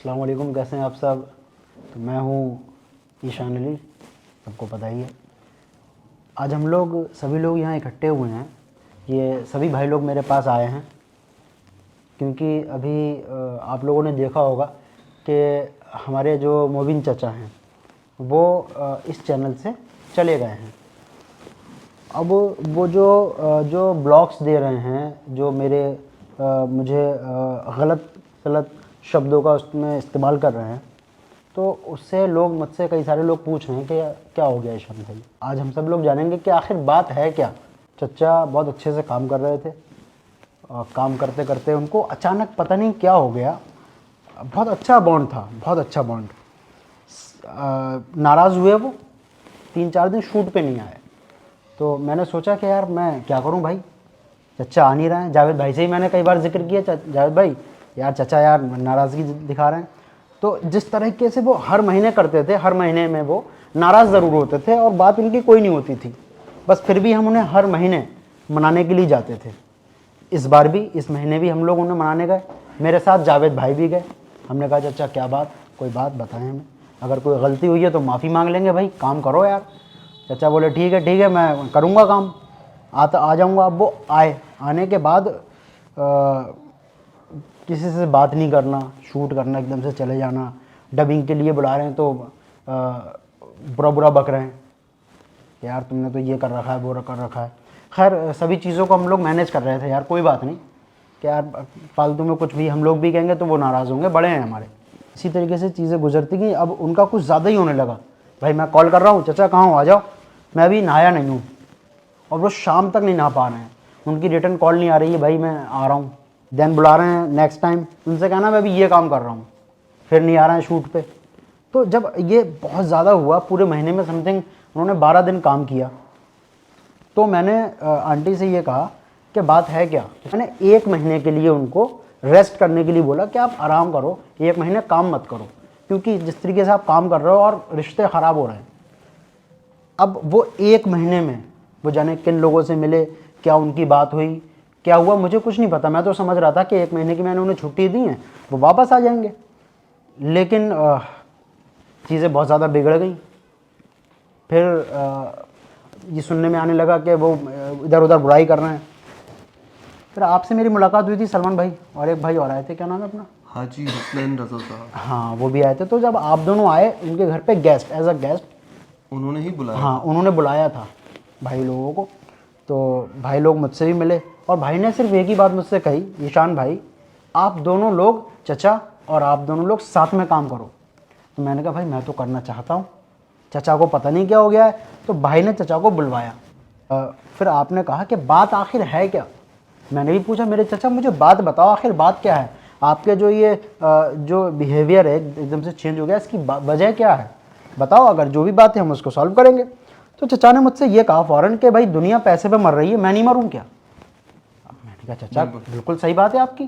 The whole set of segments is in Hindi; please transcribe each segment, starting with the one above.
अस्सलाम वालेकुम, कैसे हैं आप सब। तो मैं हूँ ईशान अली, सबको पता ही है। आज हम लोग सभी लोग यहाँ इकट्ठे हुए हैं। ये सभी भाई लोग मेरे पास आए हैं क्योंकि अभी आप लोगों ने देखा होगा कि हमारे जो मोबिन चाचा हैं वो इस चैनल से चले गए हैं। अब वो जो ब्लॉग्स दे रहे हैं, जो मुझे गलत गलत शब्दों का उसमें इस्तेमाल कर रहे हैं, तो उससे लोग मुझसे कई सारे लोग पूछ रहे हैं कि क्या हो गया ईशान भाई। आज हम सब लोग जानेंगे कि आखिर बात है क्या। चचा बहुत अच्छे से काम कर रहे थे और काम करते करते उनको अचानक पता नहीं क्या हो गया। बहुत अच्छा बॉन्ड था, बहुत अच्छा बॉन्ड। नाराज़ हुए वो, 3-4 दिन शूट पे नहीं आए। तो मैंने सोचा कि यार मैं क्या करूं भाई, चचा आ नहीं रहे हैं। जावेद भाई से ही मैंने कई बार जिक्र किया, जावेद भाई यार चचा यार नाराज़गी दिखा रहे हैं। तो जिस तरीके से वो हर महीने करते थे, हर महीने में वो नाराज़ ज़रूर होते थे और बात इनकी कोई नहीं होती थी, बस फिर भी हम उन्हें हर महीने मनाने के लिए जाते थे। इस बार भी, इस महीने भी हम लोग उन्हें मनाने गए। मेरे साथ जावेद भाई भी गए। हमने कहा चचा क्या बात, कोई बात बताएं हमें, अगर कोई गलती हुई है तो माफ़ी मांग लेंगे भाई, काम करो यार। चचा बोले ठीक है मैं करूँगा काम, आ जाऊँगा। अब वो आए, आने के बाद किसी से बात नहीं करना, शूट करना, एकदम से चले जाना। डबिंग के लिए बुला रहे हैं तो बुरा बुरा बक रहे हैं कि यार तुमने तो ये कर रखा है, वो कर रखा है। खैर सभी चीज़ों को हम लोग मैनेज कर रहे थे यार, कोई बात नहीं कि यार फालतू में कुछ भी हम लोग भी कहेंगे तो वो नाराज़ होंगे, बड़े हैं हमारे। इसी तरीके से चीज़ें गुजरती गई। अब उनका कुछ ज़्यादा ही होने लगा। भाई मैं कॉल कर रहा हूँ, चचा कहाँ हो, आ जाओ, मैं अभी नहाया नहीं हूँ। और वो शाम तक नहीं नहा पा रहे हैं, उनकी रिटर्न कॉल नहीं आ रही है, भाई मैं आ रहा हूँ। देन बुला रहे हैं नेक्स्ट टाइम, उनसे कहना मैं अभी ये काम कर रहा हूँ, फिर नहीं आ रहे हैं शूट पे। तो जब ये बहुत ज़्यादा हुआ, पूरे महीने में समथिंग उन्होंने 12 दिन काम किया, तो मैंने आंटी से ये कहा कि बात है क्या। मैंने 1 महीने के लिए उनको रेस्ट करने के लिए बोला कि आप आराम करो, 1 महीने काम मत करो, क्योंकि जिस तरीके से आप काम कर रहे हो और रिश्ते ख़राब हो रहे हैं। अब वो 1 महीने में वो जाने किन लोगों से मिले, क्या उनकी बात हुई, क्या हुआ, मुझे कुछ नहीं पता। मैं तो समझ रहा था कि 1 महीने की मैंने उन्हें छुट्टी दी है, वो वापस आ जाएंगे। लेकिन चीज़ें बहुत ज़्यादा बिगड़ गई। फिर ये सुनने में आने लगा कि वो इधर उधर बुराई कर रहे हैं। फिर आपसे मेरी मुलाकात हुई थी, सलमान भाई और एक भाई और आए थे, क्या नाम है अपना, हाजी हुसनैन रज़ा साहब। हाँ वो भी आए थे। तो जब आप दोनों आए उनके घर पे गेस्ट, एज अ गेस्ट, उन्होंने ही बुलाया। हाँ उन्होंने बुलाया था भाई लोगों को। तो भाई लोग मुझसे भी मिले और भाई ने सिर्फ एक ही बात मुझसे कही, ईशान भाई आप दोनों लोग, चचा और आप दोनों लोग साथ में काम करो। तो मैंने कहा भाई मैं तो करना चाहता हूँ, चचा को पता नहीं क्या हो गया है। तो भाई ने चचा को बुलवाया। फिर आपने कहा कि बात आखिर है क्या। मैंने भी पूछा मेरे चचा मुझे बात बताओ, आखिर बात क्या है, आपके जो ये जो बिहेवियर है एकदम से चेंज हो गया, इसकी वजह क्या है, बताओ, अगर जो भी बात है हम उसको सॉल्व करेंगे। तो चचा ने मुझसे ये कहा फ़ौरन कि भाई दुनिया पैसे पे मर रही है, मैं नहीं मरूं क्या। अब मैंने कहा चचा बिल्कुल सही बात है आपकी,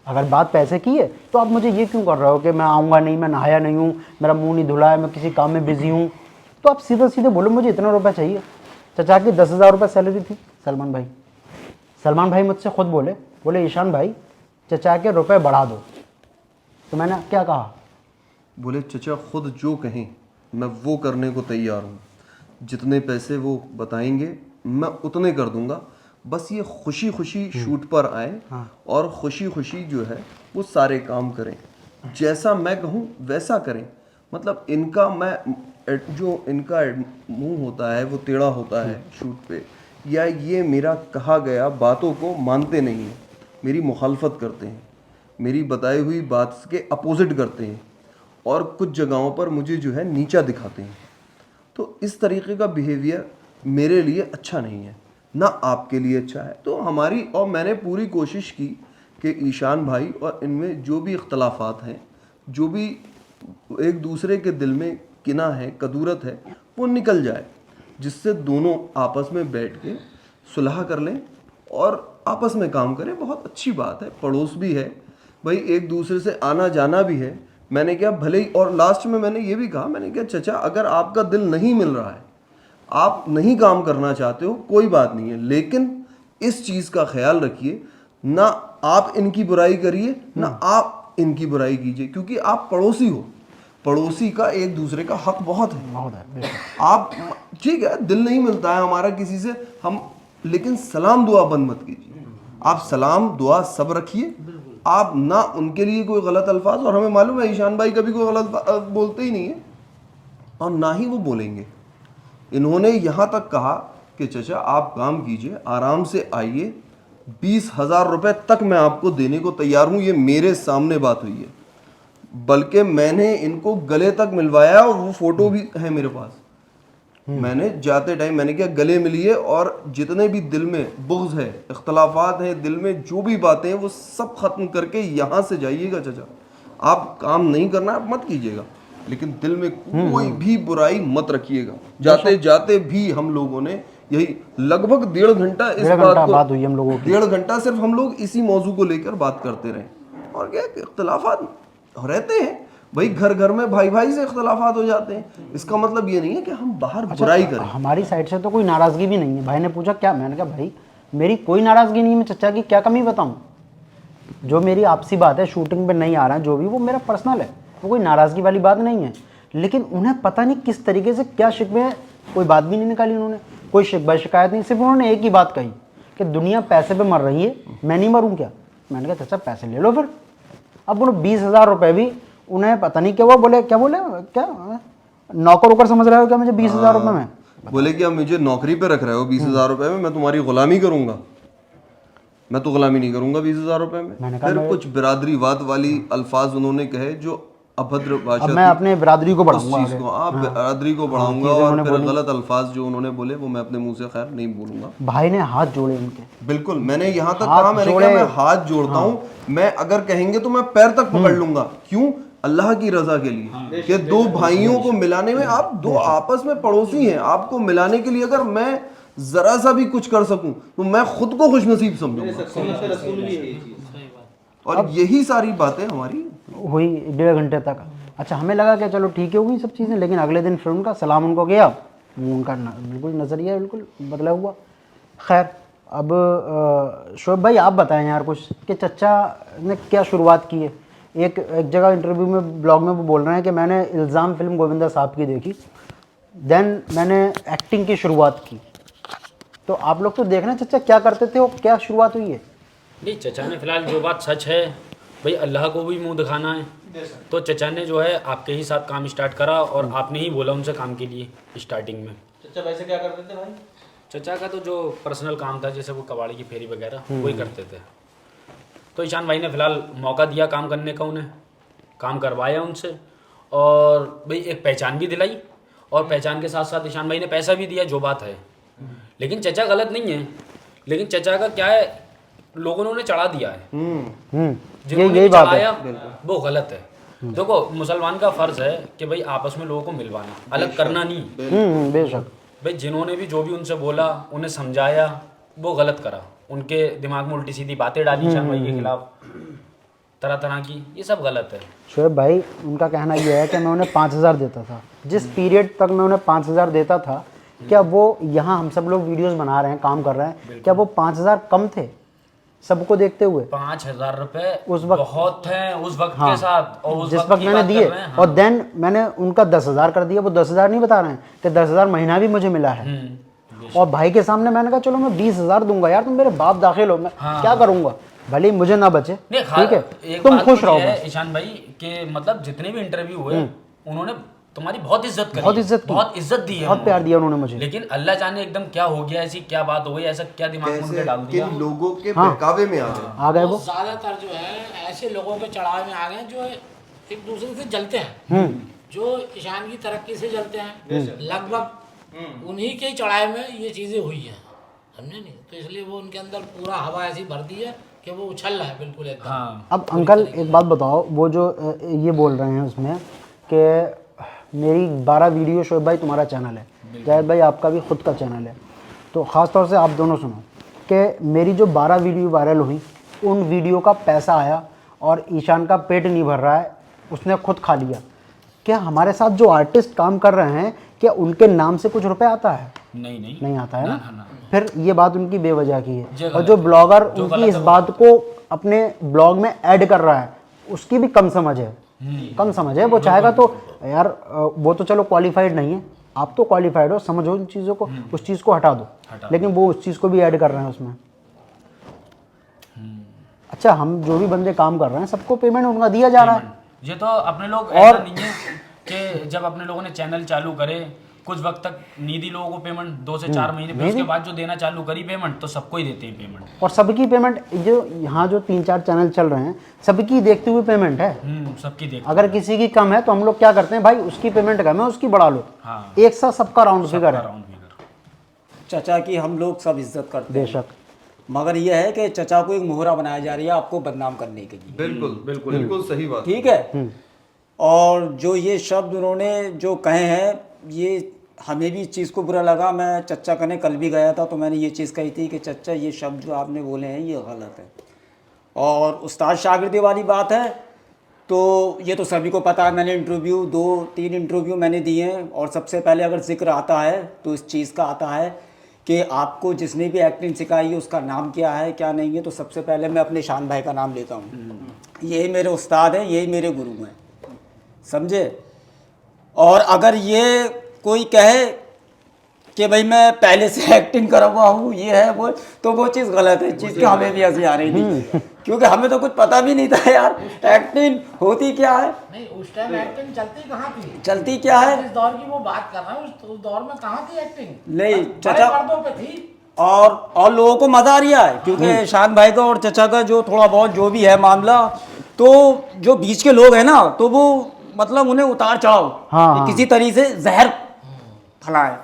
अगर बात पैसे की है तो आप मुझे ये क्यों कर रहे हो कि मैं आऊँगा नहीं, मैं नहाया नहीं हूँ, मेरा मुंह नहीं धुला है, मैं किसी काम में बिजी हूँ। तो आप सीधे सीधे बोलो मुझे इतना रुपये चाहिए। चचा की 10,000 रुपये सैलरी थी। सलमान भाई मुझसे खुद बोले ईशान भाई चचा के रुपए बढ़ा दो। तो मैंने क्या कहा, बोले चचा खुद जो कहें मैं वो करने को तैयार हूँ, जितने पैसे वो बताएंगे मैं उतने कर दूंगा, बस ये खुशी खुशी शूट पर आए और खुशी खुशी जो है वो सारे काम करें, जैसा मैं कहूँ वैसा करें। मतलब इनका जो इनका मुंह होता है वो टेढ़ा होता है शूट पे, या ये मेरा कहा गया बातों को मानते नहीं हैं, मेरी मुखालफत करते हैं, मेरी बताई हुई बात के अपोजिट करते हैं और कुछ जगहों पर मुझे जो है नीचा दिखाते हैं। तो इस तरीके का बिहेवियर मेरे लिए अच्छा नहीं है, ना आपके लिए अच्छा है। तो और मैंने पूरी कोशिश की कि ईशान भाई और इनमें जो भी इख्तलाफात हैं, जो भी एक दूसरे के दिल में किना है, कदूरत है, वो निकल जाए, जिससे दोनों आपस में बैठ के सुलह कर लें और आपस में काम करें। बहुत अच्छी बात है, पड़ोस भी है भाई, एक दूसरे से आना जाना भी है। मैंने क्या भले ही, और लास्ट में मैंने ये भी कहा, मैंने क्या चचा अगर आपका दिल नहीं मिल रहा है, आप नहीं काम करना चाहते हो, कोई बात नहीं है, लेकिन इस चीज़ का ख्याल रखिए, ना आप इनकी बुराई करिए, ना आप आप इनकी बुराई कीजिए, क्योंकि आप पड़ोसी हो, पड़ोसी का एक दूसरे का हक बहुत है। बेशक। आप ठीक है, दिल नहीं मिलता है हमारा किसी से, हम, लेकिन सलाम दुआ बंद मत कीजिए। आप सलाम दुआ सब रखिए, आप ना उनके लिए कोई गलत अल्फाज, और हमें मालूम है ईशान भाई कभी कोई गलत बोलते ही नहीं है और ना ही वो बोलेंगे। इन्होंने यहाँ तक कहा कि चचा आप काम कीजिए, आराम से आइए, 20,000 रुपए तक मैं आपको देने को तैयार हूँ। ये मेरे सामने बात हुई है, बल्कि मैंने इनको गले तक मिलवाया और वो फोटो भी है मेरे पास। मैंने जाते टाइम मैंने क्या, गले मिलिए और जितने भी दिल में बुग़्ज़ है, इख्तलाफात हैं दिल में, जो भी बातें हैं वो सब ख़त्म करके यहाँ से जाइएगा चचा। आप काम नहीं करना आप मत कीजिएगा, लेकिन दिल में कोई भी बुराई मत रखिएगा। जाते जाते भी हम लोगों ने यही लगभग 1.5 घंटा इस बात हुई हम लोगों की। 1.5 घंटा सिर्फ हम लोग इसी मौजू को लेकर बात करते रहे। और क्या, इख्तलाफात रहते हैं भाई, घर घर में भाई भाई से इख्तलाफात हो जाते हैं, इसका मतलब ये नहीं है कि हम बाहर बुराई करें। हमारी साइड से तो कोई नाराज़गी भी नहीं है। भाई ने पूछा क्या, मैंने कहा भाई मेरी कोई नाराज़गी नहीं है, मैं चचा की क्या कमी बताऊं। जो मेरी आपसी बात है, शूटिंग पे नहीं आ रहा है जो भी, वो मेरा पर्सनल है, वो कोई नाराज़गी वाली बात नहीं है। लेकिन उन्हें पता नहीं किस तरीके से क्या शिकवे हैं, कोई बात भी नहीं निकाली उन्होंने, कोई शिकवा शिकायत नहीं, सिर्फ उन्होंने एक ही बात कही कि दुनिया पैसे पे मर रही है, मैं नहीं मरूँ क्या। मैंने कहा चाचा पैसे ले लो फिर। अब उन्होंने 20,000 रुपये भी, उन्हें पता नहीं क्या, वो बोले क्या, नौकर वोकर समझ रहे हो क्या मुझे 20,000 रुपये में। बोले कि आप मुझे नौकरी पे रख रहे हो 20,000 रुपए में, मैं तुम्हारी गुलामी करूंगा। मैं तो गुलामी नहीं करूंगा 20,000 रुपए में। फिर कुछ बिरादरीवाद वाली अल्फाज उन्होंने कहे जो अभद्र भाषा। अब मैं अपने बिरादरी को बढ़ाऊंगा, आप बिरादरी को बढ़ाऊंगा, और फिर गलत अल्फाज जो उन्होंने बोले वो मैं अपने मुंह से खैर नहीं बोलूंगा। भाई ने हाथ जोड़े उनके, बिल्कुल, मैंने यहाँ तक कहा, मैंने कहा मैं हाथ जोड़ता हूँ, मैं अगर कहेंगे तो मैं पैर तक पकड़ लूंगा। क्यों? अल्लाह की रजा के लिए, कि दो भाइयों को मिलाने में, आप दो आपस में पड़ोसी हैं, आपको मिलाने के लिए अगर मैं जरा सा भी कुछ कर सकूं तो मैं खुद को खुशनसीब समझूंगा। और यही सारी बातें हमारी हुई 1.5 घंटे तक। अच्छा, हमें लगा कि चलो ठीक है होगी सब चीज़ें, लेकिन अगले दिन फिर उनका सलाम उनको किया, उनका बिल्कुल नज़रिया बिल्कुल बदला हुआ। खैर, अब शोएब भाई आप बताएं यार कुछ, कि चचा ने क्या शुरुआत की है। एक जगह इंटरव्यू में, ब्लॉग में वो बोल रहे हैं कि मैंने इल्ज़ाम फिल्म गोविंदा साहब की देखी, देन मैंने एक्टिंग की शुरुआत की। तो आप लोग तो देख रहे हैं चचा क्या करते थे और क्या शुरुआत हुई है। नहीं, चचा ने फिलहाल जो बात सच है भाई, अल्लाह को भी मुंह दिखाना है, तो चचा ने जो है आपके ही साथ काम स्टार्ट करा और आपने ही बोला उनसे काम के लिए स्टार्टिंग में। चचा वैसे क्या करते थे भाई? चचा का तो जो पर्सनल काम था, जैसे वो कबाड़ी की फेरी वगैरह वही करते थे। तो ईशान भाई ने फिलहाल मौका दिया काम करने का, उन्हें काम करवाया उनसे, और भाई एक पहचान भी दिलाई, और पहचान के साथ साथ ईशान भाई ने पैसा भी दिया, जो बात है। लेकिन चचा गलत नहीं है, लेकिन चचा का क्या है, लोगों ने उन्हें चढ़ा दिया है, जिन्होंने भी चढ़ाया वो गलत है। देखो, मुसलमान का फर्ज है कि भाई आपस में लोगों को मिलवाना, अलग करना नहीं। बेशक भाई जिन्होंने भी जो भी उनसे बोला, उन्हें समझाया, वो गलत करा, उनके दिमाग में उल्टी सीधी बातें डाली ईशान भाई के खिलाफ तरह तरह की, ये सब गलत है। शोएब भाई उनका कहना यह है कि मैं उन्हें 5,000 देता था, जिस पीरियड तक मैं उन्हें 5,000 देता था, क्या वो यहाँ हम सब लोग वीडियोस बना रहे हैं, काम कर रहे हैं, क्या वो 5,000 कम थे सबको देखते हुए? 5,000 रुपए उस वक्त बहुत हैं उस वक्त के साथ, और उस जिस वक्त वक्त की मैंने बात दिए, कर रहे हैं। और देन मैंने उनका 10,000 कर दिया। वो 10,000 नहीं बता रहे हैं कि 10,000 महीना भी मुझे मिला है। और भाई के सामने मैंने कहा चलो मैं 20,000 दूंगा यार, तुम मेरे बाप दाखिल हो, मैं क्या करूंगा, भले ही मुझे ना बचे, ठीक है, तुम खुश रहो बस। ईशान भाई के मतलब जितने भी इंटरव्यू हुए, उन्होंने तुम्हारी बहुत इज्जत करी, बहुत इज्जत की, बहुत इज्जत दी है, बहुत प्यार दिया उन्होंने मुझे। लेकिन अल्लाह जाने एकदम क्या हो गया, ऐसी क्या बात हो गई, ऐसा क्या दिमाग में उनके डाल दिया, किन लोगों के बहकावे में आ गए वो ज्यादातर जो है ऐसे लोगों के चढ़ावे में आ गए जो एक दूसरे से जलते हैं, जो ईशान की तरक्की से जलते हैं। लगभग उन्हीं के चढ़ाए में ये चीजें हुई हैं, समझे नहीं? तो इसलिए वो उनके अंदर पूरा हवा ऐसी भर दी है कि वो उछल रहा है बिल्कुल एकदम। हाँ। अब अंकल एक बात बताओ, वो जो ये बोल रहे हैं उसमें कि मेरी 12 वीडियो, शोएब भाई तुम्हारा चैनल है, जाहिद भाई आपका भी खुद का चैनल है, तो ख़ास तौर से आप दोनों सुनो कि मेरी जो 12 वीडियो वायरल हुई, उन वीडियो का पैसा आया और ईशान का पेट नहीं भर रहा है, उसने खुद खा लिया। क्या हमारे साथ जो आर्टिस्ट काम कर रहे हैं, क्या उनके नाम से कुछ रुपए आता है? नहीं आता है ना। फिर ये बात उनकी बेवजह की है। और जो ब्लॉगर उनकी इस बात को अपने ब्लॉग में ऐड कर रहा है, उसकी भी कम समझ है, कम समझ है। वो चाहेगा तो यार वो तो चलो क्वालिफाइड नहीं है, आप तो क्वालिफाइड हो, समझो इन चीज़ों को, उस चीज़ को हटा दो, लेकिन वो उस चीज़ को भी ऐड कर रहे हैं उसमें। अच्छा, हम जो भी बंदे काम कर रहे हैं सबको पेमेंट उनका दिया जा रहा है। ये तो अपने लोग और- ऐसा नहीं है कि जब अपने लोगों ने चैनल चालू करे कुछ वक्त तक नहीं दी लोगों को पेमेंट, 2 से 4 महीने, फिर उसके बाद जो देना चालू करी पेमेंट, तो सबको ही देते हैं पेमेंट। और सबकी पेमेंट जो यहाँ जो 3-4 चैनल चल रहे हैं सबकी देखते हुए पेमेंट है। सबकी देख। अगर किसी की कम है तो हम लोग क्या करते हैं, भाई उसकी पेमेंट कम है उसकी बढ़ा लो, हाँ। एक साथ सबका राउंड फिगर है। Round figure. चचा की हम लोग सब इज्जत करते हैं, बेशक। मगर यह है कि चचा को एक मोहरा बनाया जा रही है आपको बदनाम करने के लिए। बिल्कुल बिल्कुल बिल्कुल सही बात। ठीक है। और जो ये शब्द उन्होंने जो कहे हैं, ये हमें भी इस चीज़ को बुरा लगा। मैं चचा कने कल भी गया था तो मैंने ये चीज़ कही थी कि चचा ये शब्द जो आपने बोले हैं ये गलत है। और उस्ताद शागिर्दी वाली बात है तो ये तो सभी को पता है, मैंने इंटरव्यू 2-3 इंटरव्यू मैंने दिए हैं, और सबसे पहले अगर जिक्र आता है तो इस चीज़ का आता है कि आपको जिसने भी एक्टिंग सिखाई है उसका नाम क्या है क्या नहीं है, तो सबसे पहले मैं अपने शान भाई का नाम लेता हूँ। यही मेरे उस्ताद हैं, यही मेरे गुरु हैं, समझे। और अगर ये कोई कहे कि भाई मैं पहले से एक्टिंग करा हुआ हूँ ये है वो, तो वो चीज़ गलत है। चीज़ की हमें भी हंसी आ रही थी क्योंकि हमें तो कुछ पता भी नहीं था यार एक्टिंग होती क्या है, नहीं उस टाइम एक्टिंग चलती कहाँ थी, चलती क्या है। जिस दौर की वो बात कर रहा है उस दौर में कहाँ थी एक्टिंग। नहीं, बड़े चचा- पर्दों पे थी। और लोगों को मजा आ रहा है क्योंकि शान भाई का और चचा का जो थोड़ा बहुत जो भी है मामला, तो जो बीच के लोग हैं ना तो वो मतलब उन्हें उतार चढ़ाओ हाँ। किसी तरीके से जहर फैलाए,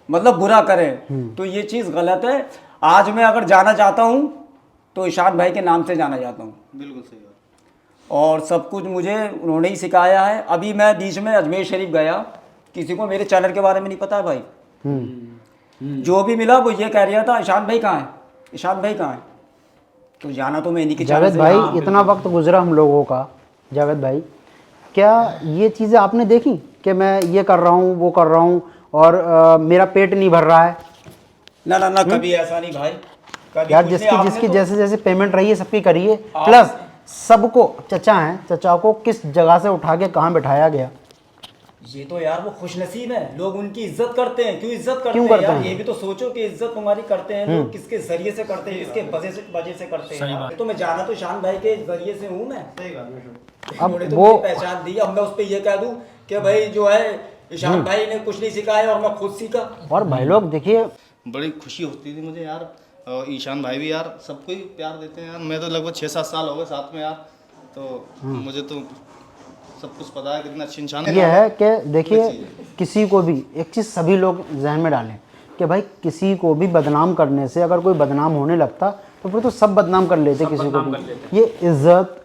मतलब बुरा करें, तो ये चीज़ गलत है। आज मैं अगर जाना चाहता हूँ तो ईशान भाई के नाम से जाना चाहता हूँ। बिल्कुल सही बात। और सब कुछ मुझे उन्होंने ही सिखाया है। अभी मैं बीच में अजमेर शरीफ गया, किसी को मेरे चैनल के बारे में नहीं पता है भाई, जो भी मिला वो ये कह रहा था ईशान भाई कहाँ है, ईशान भाई कहाँ है। तो जाना तो मैं इन्हीं के चैनल जावेद से। भाई, हाँ, इतना वक्त गुजरा हम लोगों का, जावेद भाई क्या ये चीज़ें आपने देखी कि मैं ये कर रहा हूँ वो कर रहा हूँ और मेरा पेट नहीं भर रहा है? ना ना ना, कभी ऐसा नहीं भाई, कभी यार कुछ नहीं। जिसकी आपने जिसकी तो- जैसे जैसे पेमेंट रही है सबकी करिए, प्लस सबको, चचा हैं, चचा को किस जगह से उठा के कहाँ बिठाया गया। ये तो यार वो खुशनसीब है, लोग उनकी इज्जत करते हैं। क्यों इज्जत करते क्यों हैं करते यार, हैं? ये भी तो सोचो कि इज्जत तुम्हारी करते हैं लोग किसके जरिए से करते हैं, किसके वजह से करते हैं यार। तो मैं जाना तो शान भाई के जरिए से हूँ मैं। अब उन्होंने तो वो मुझे पहचान दी, अब मैं उस पर ये कह दूँ कि भाई जो है ईशान भाई ने कुछ नहीं सिखाया और मैं खुद सीखा। और भाई लोग देखिए, बड़ी खुशी होती थी मुझे यार, और ईशान भाई भी यार सबको ही प्यार देते हैं यार। मैं तो लगभग 6-7 साल हो गए साथ में यार, तो मुझे तो सब कुछ पता है कितना अच्छी इंसान ये है कि देखिए किसी को भी एक चीज़ सभी लोग जहन में डालें कि भाई किसी को भी बदनाम करने से अगर कोई बदनाम होने लगता तो फिर तो सब बदनाम कर लेते किसी को भी। ये इज्जत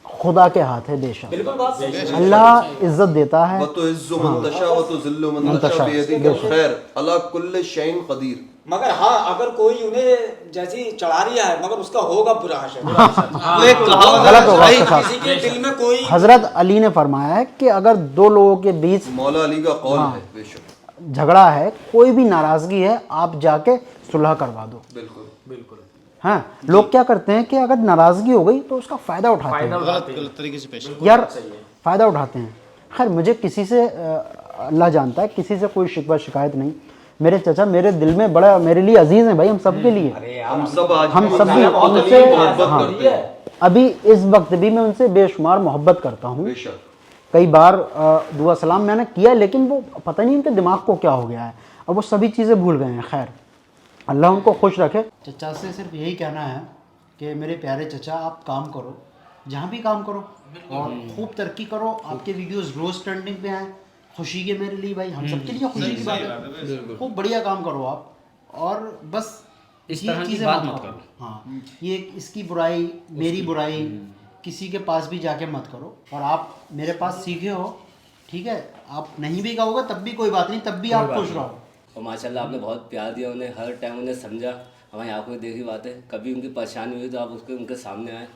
खुदा के हाथ है बेशक, बिल्कुल बात सही है। अल्लाह इज्जत देता है। व तो इज्जु मंतशा व तो जिल्लु मंतशा बियदिका खैर अला कुल्ल शैइन कदीर। मगर हाँ, अगर कोई उन्हें जैसी चढ़ा रही है मगर उसका होगा बुरा असर। गलत होगा उसके साथ। किसी के दिल में कोई हजरत अली ने फरमाया है कि अगर दो लोगों के बीच मौला अली का कौल है बेशक। झगड़ा है, कोई भी नाराजगी है, आप जाके सुलह करवा दो। बिल्कुल बिल्कुल। हाँ, लोग क्या करते हैं कि अगर नाराजगी हो गई तो उसका फायदा उठाते हैं गलत तरीके से पेश यार, फायदा उठाते हैं। खैर मुझे किसी से अल्लाह जानता है, किसी से कोई शिकवा शिकायत नहीं। मेरे चचा मेरे दिल में बड़ा, मेरे लिए अजीज हैं भाई, हम सबके लिए। हम सब आज हम भी सब भी बहुत उनसे अली मोहब्बत हाँ, करते हैं अभी इस वक्त भी मैं उनसे बेशुमार मोहब्बत करता हूँ। बेशक। कई बार दुआ सलाम मैंने किया, लेकिन वो पता नहीं उनके दिमाग को क्या हो गया है, अब वो सभी चीज़ें भूल गए हैं। खैर अल्लाह उनको खुश रखे। चचा से सिर्फ यही कहना है कि मेरे प्यारे चचा, आप काम करो, जहाँ भी काम करो और खूब तरक्की करो। आपके वीडियोस रोज़ ट्रेंडिंग पे आए, खुशी के मेरे लिए भाई, हम सबके लिए खुशी की बात है। खूब बढ़िया काम करो आप, और बस इस ये तरह की चीज़ें बात मत मत करो। करो। हाँ, ये इसकी बुराई, मेरी बुराई किसी के पास भी जाके मत करो। और आप मेरे पास सीखे हो, ठीक है, आप नहीं भी कहोगे तब भी कोई बात नहीं, तब भी आप खुश रहो। और माशाल्लाह आपने बहुत प्यार दिया उन्हें, हर टाइम उन्हें समझा, हमारी आंखों में देखी बात है। कभी उनकी परेशानी हुई तो आप उनके सामने आए।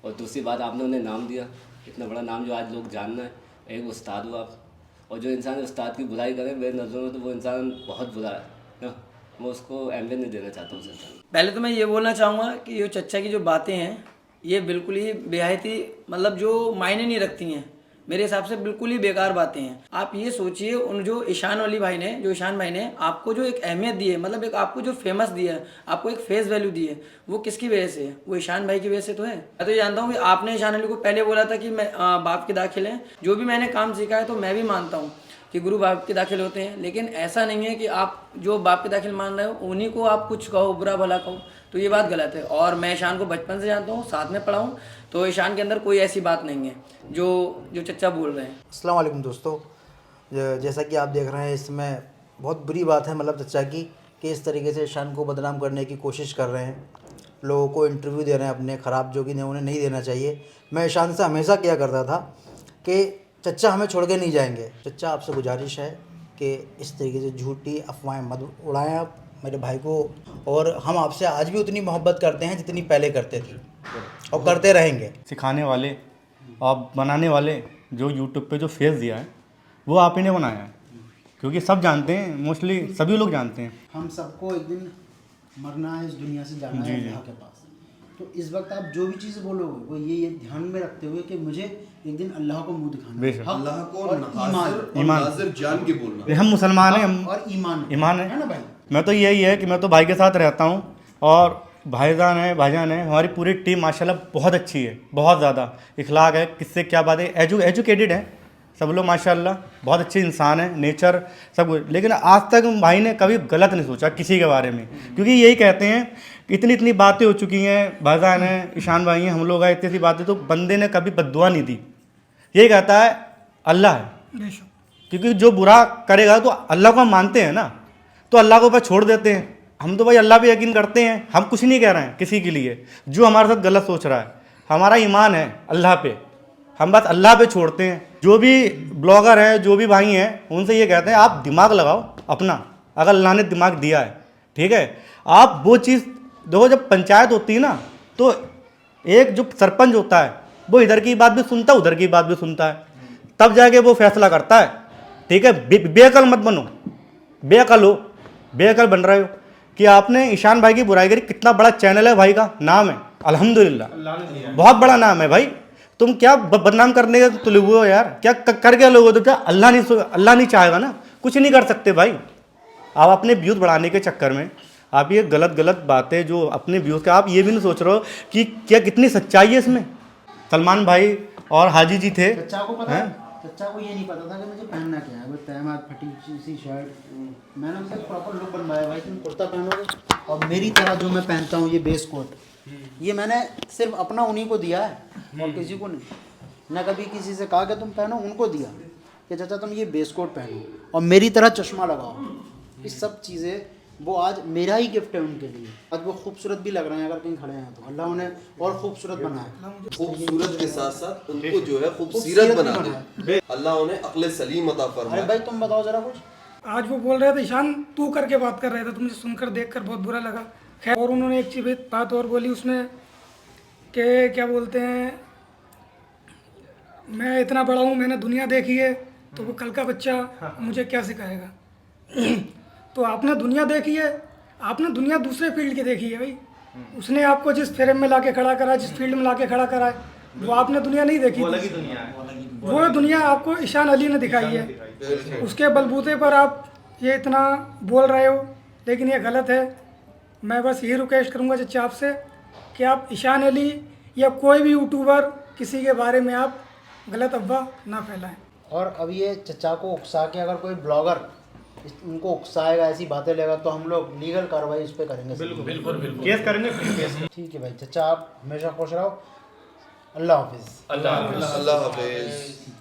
और दूसरी बात, आपने उन्हें नाम दिया, इतना बड़ा नाम जो आज लोग जानना है। एक उस्ताद हो आप, और जो इंसान उस्ताद की बुराई करे मेरे नज़रों में तो वो इंसान बहुत बुरा है ना, मैं उसको अहमियत नहीं देना चाहता उस इंसान। पहले तो मैं ये बोलना चाहूँगा कि ये चचा की जो बातें हैं ये बिल्कुल ही बेहद ही मतलब जो मायने नहीं रखती हैं, मेरे हिसाब से बिल्कुल ही बेकार बातें हैं। आप ये सोचिए उन जो ईशान भाई ने आपको जो एक अहमियत दी है, मतलब एक आपको जो फेमस दिया है, आपको एक फेस वैल्यू दी है, वो किसकी वजह से है? वो ईशान भाई की वजह से तो है। मैं तो ये जानता हूँ कि आपने ईशान अली को पहले बोला था कि मैं बाप के दाखिल हैं। जो भी मैंने काम सीखा है तो मैं भी मानता हूँ कि गुरु बाप के दाखिल होते हैं, लेकिन ऐसा नहीं है कि आप जो बाप के दाखिल मान रहे हो उन्हीं को आप कुछ कहो, बुरा भला कहो, तो ये बात गलत है। और मैं ईशान को बचपन से जानता हूँ, साथ में पढ़ा हूँ, तो ईशान के अंदर कोई ऐसी बात नहीं है जो चच्चा बोल रहे हैं। अस्सलाम वालेकुम दोस्तों, जैसा कि आप देख रहे हैं इसमें बहुत बुरी बात है मतलब चच्चा की कि इस तरीके से ईशान को बदनाम करने की कोशिश कर रहे हैं, लोगों को इंटरव्यू दे रहे हैं अपने ख़राब, जो कि उन्हें नहीं देना चाहिए। मैं ईशान से हमेशा किया करता था कि चच्चा हमें छोड़ के नहीं जाएंगे। चच्चा आपसे गुजारिश है कि इस तरीके से झूठी अफवाहें मत उड़ाएं आप मेरे भाई को, और हम आपसे आज भी उतनी मोहब्बत करते हैं जितनी पहले करते थे और करते रहेंगे। सिखाने वाले और बनाने वाले जो यूट्यूब पे जो फेस दिया है वो आप ही ने बनाया है, क्योंकि सब जानते हैं, मोस्टली सभी लोग जानते हैं। हम सबको एक दिन मरना है, इस दुनिया से जाना है अल्लाह के पास। तो इस वक्त आप जो भी चीज़ बोलोगे वो ये ध्यान में रखते हुए कि मुझे एक दिन अल्लाह को मुंह दिखाना है, अल्लाह को और ईमान जान के बोलना। हम मुसलमान हैं, हम और ईमान है ना भाई। मैं तो यही है कि मैं तो भाई के साथ रहता हूँ, और भाईजान है हमारी पूरी टीम माशाल्लाह बहुत अच्छी है, बहुत ज़्यादा इखलाक है, किससे क्या बात है, एजुकेटेड है सब लोग माशाल्लाह, बहुत अच्छे इंसान हैं, नेचर सब कुछ। लेकिन आज तक भाई ने कभी गलत नहीं सोचा किसी के बारे में, क्योंकि यही कहते हैं इतनी बातें हो चुकी हैं, भाईजान हैं, ईशान भाई हैं, हम लोग हैं, इतनी सी बातें, तो बंदे ने कभी बद्दुआ नहीं दी। यही कहता है अल्लाह है, क्योंकि जो बुरा करेगा तो अल्लाह को हम मानते हैं ना, तो अल्लाह को बस छोड़ देते हैं। हम तो भाई अल्लाह पे यकीन करते हैं, हम कुछ नहीं कह रहे हैं किसी के लिए जो हमारे साथ गलत सोच रहा है। हमारा ईमान है अल्लाह पे, हम बस अल्लाह पे छोड़ते हैं। जो भी ब्लॉगर हैं, जो भी भाई हैं, उनसे ये कहते हैं आप दिमाग लगाओ अपना, अगर अल्लाह ने दिमाग दिया है, ठीक है। आप वो चीज़ देखो, जब पंचायत होती है ना, तो एक जो सरपंच होता है वो इधर की बात भी सुनता है, उधर की बात भी सुनता है, तब जाके वो फैसला करता है, ठीक है। बेअकल मत बनो, बेअकल बन रहे हो कि आपने ईशान भाई की बुराई करी। कितना बड़ा चैनल है भाई का, नाम है अल्हम्दुलिल्लाह, बहुत बड़ा नाम है भाई। तुम क्या बदनाम करने के तुले हुए हो यार, क्या कर क्या लोगे? तो क्या अल्लाह नहीं चाहेगा ना, कुछ नहीं कर सकते भाई। आप अपने व्यूज़ बढ़ाने के चक्कर में आप ये गलत बातें जो अपने व्यूज़ का, आप ये भी नहीं सोच रहे हो कि क्या कितनी सच्चाई है इसमें। सलमान भाई और हाजी जी थे, चच्चा को पता है, चच्चा को ये नहीं पता था कि मुझे पहनना क्या है। बस तैमाद फटी सी शर्ट, मैंने उसे प्रॉपर लुक बनवाया, भाई तुम कुर्ता पहनोगे और मेरी तरह जो मैं पहनता हूँ ये बेस कोट, ये मैंने सिर्फ अपना उन्हीं को दिया है और किसी को नहीं। ना कभी किसी से कहा कि तुम पहनो, उनको दिया कि चाचा तुम ये बेस कोट पहनो और मेरी तरह चश्मा लगाओ। ये सब चीज़ें वो आज मेरा ही गिफ्ट है उनके लिए। आज वो खूबसूरत भी लग रहे हैं, अगर कहीं खड़े हैं तो अल्लाह उन्हें और खूबसूरत बनाया। खूबसूरत के साथ साथ उनको जो है खूबसूरत बना दे, अल्लाह उन्हें अक्ल सलीम अता फरमाए। अरे भाई तुम बताओ जरा कुछ। आज वो बोल रहे थे ईशान तू करके बात कर रहे थे, तो मुझे सुनकर देखकर बहुत बुरा लगा। खैर, और उन्होंने एक चीज़ बात और बोली उसमें कि क्या बोलते हैं, मैं इतना बड़ा हूँ, मैंने दुनिया देखी है, तो वो कल का बच्चा मुझे क्या सिखाएगा। तो आपने दुनिया देखी है, आपने दुनिया दूसरे फील्ड की देखी है भाई। उसने आपको जिस फ्रेम में लाके खड़ा करा, जिस फील्ड में लाके खड़ा करा है, वो आपने दुनिया नहीं देखी। वो दुनिया आपको ईशान अली ने दिखाई है। उसके बलबूते पर आप ये इतना बोल रहे हो, लेकिन ये गलत है। मैं बस यही रिक्वेस्ट करूँगा चचा आपसे कि आप ईशान अली या कोई भी यूट्यूबर किसी के बारे में आप गलत अफवाह ना फैलाएं। और अब ये चचा को उकसा के अगर कोई ब्लॉगर उनको उकसाएगा, ऐसी बातें लेगा, तो हम लोग लीगल कार्रवाई उस पर करेंगे। बिल्कुल केस करेंगे। ठीक है भाई, चचा आप हमेशा खुश रहो। अल्लाह हाफिज़। अल्लाह अल्लाह हाफिज़।